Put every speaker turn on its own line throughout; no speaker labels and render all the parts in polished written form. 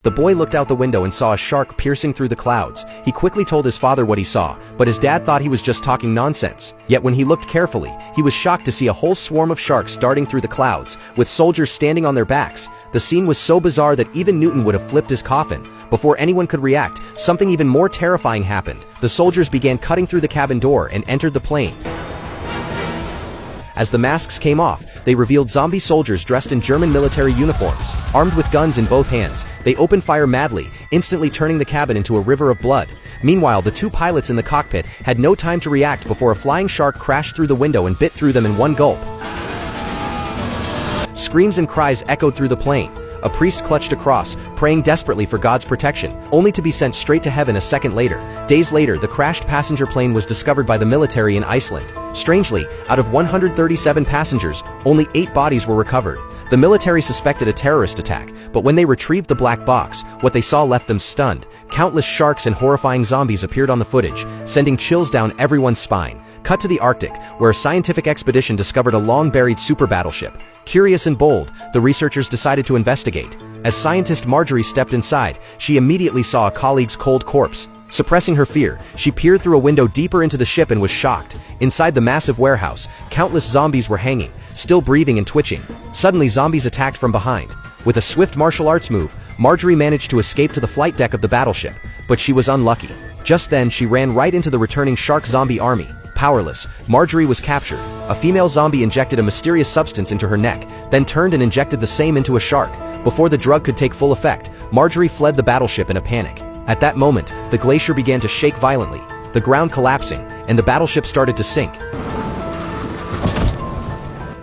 The boy looked out the window and saw a shark piercing through the clouds. He quickly told his father what he saw, but his dad thought he was just talking nonsense. Yet when he looked carefully, he was shocked to see a whole swarm of sharks darting through the clouds, with soldiers standing on their backs. The scene was so bizarre that even Newton would have flipped his coffin. Before anyone could react, something even more terrifying happened. The soldiers began cutting through the cabin door and entered the plane. As the masks came off, they revealed zombie soldiers dressed in German military uniforms. Armed with guns in both hands, they opened fire madly, instantly turning the cabin into a river of blood. Meanwhile, the two pilots in the cockpit had no time to react before a flying shark crashed through the window and bit through them in one gulp. Screams and cries echoed through the plane. A priest clutched a cross, praying desperately for God's protection, only to be sent straight to heaven a second later. Days later, the crashed passenger plane was discovered by the military in Iceland. Strangely, out of 137 passengers, only 8 bodies were recovered. The military suspected a terrorist attack, but when they retrieved the black box, what they saw left them stunned. Countless sharks and horrifying zombies appeared on the footage, sending chills down everyone's spine. Cut to the Arctic, where a scientific expedition discovered a long-buried super battleship. Curious and bold, the researchers decided to investigate. As scientist Marjorie stepped inside, she immediately saw a colleague's cold corpse. Suppressing her fear, she peered through a window deeper into the ship and was shocked. Inside the massive warehouse, countless zombies were hanging, still breathing and twitching. Suddenly, zombies attacked from behind. With a swift martial arts move, Marjorie managed to escape to the flight deck of the battleship, but she was unlucky. Just then, she ran right into the returning shark zombie army. Powerless, Marjorie was captured. A female zombie injected a mysterious substance into her neck, then turned and injected the same into a shark. Before the drug could take full effect, Marjorie fled the battleship in a panic. At that moment, the glacier began to shake violently, the ground collapsing, and the battleship started to sink.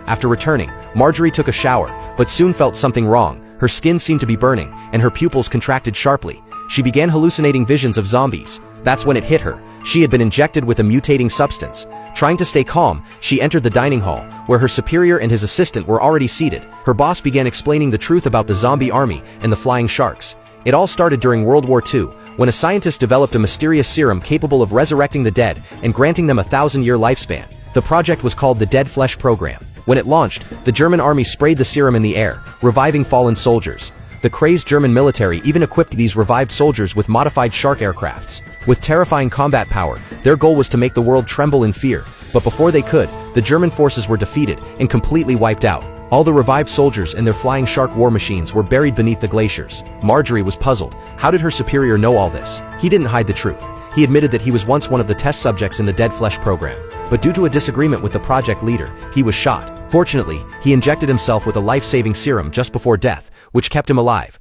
After returning, Marjorie took a shower, but soon felt something wrong. Her skin seemed to be burning, and her pupils contracted sharply. She began hallucinating visions of zombies. That's when it hit her. She had been injected with a mutating substance. Trying to stay calm, she entered the dining hall, where her superior and his assistant were already seated. Her boss began explaining the truth about the zombie army and the flying sharks. It all started during World War II, when a scientist developed a mysterious serum capable of resurrecting the dead and granting them a 1,000-year lifespan. The project was called the Dead Flesh Program. When it launched, the German army sprayed the serum in the air, reviving fallen soldiers. The crazed German military even equipped these revived soldiers with modified shark aircrafts. With terrifying combat power, their goal was to make the world tremble in fear. But before they could, the German forces were defeated and completely wiped out. All the revived soldiers and their flying shark war machines were buried beneath the glaciers. Marjorie was puzzled. How did her superior know all this? He didn't hide the truth. He admitted that he was once one of the test subjects in the Dead Flesh program. But due to a disagreement with the project leader, he was shot. Fortunately, he injected himself with a life-saving serum just before death, which kept him alive.